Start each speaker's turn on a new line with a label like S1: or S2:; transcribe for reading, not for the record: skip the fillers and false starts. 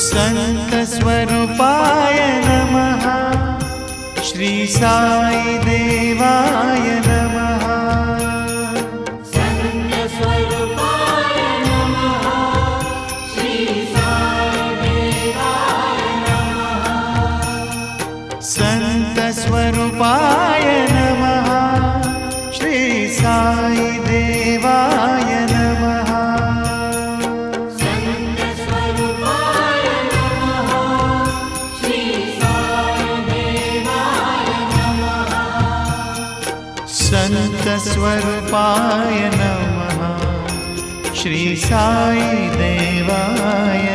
S1: संत स्वरूपाय नमः। श्री साई देवाय नमः।
S2: संत स्वरूपाय नमः। श्री साई देवाय नमः।
S1: संत स्वरूपाय नमः। श्री साई देवाय नमः।
S2: संत स्वरूपाय नमः। श्री साई देवाय नमः।
S1: संत स्वरूपाय नमः। श्री साई देवाय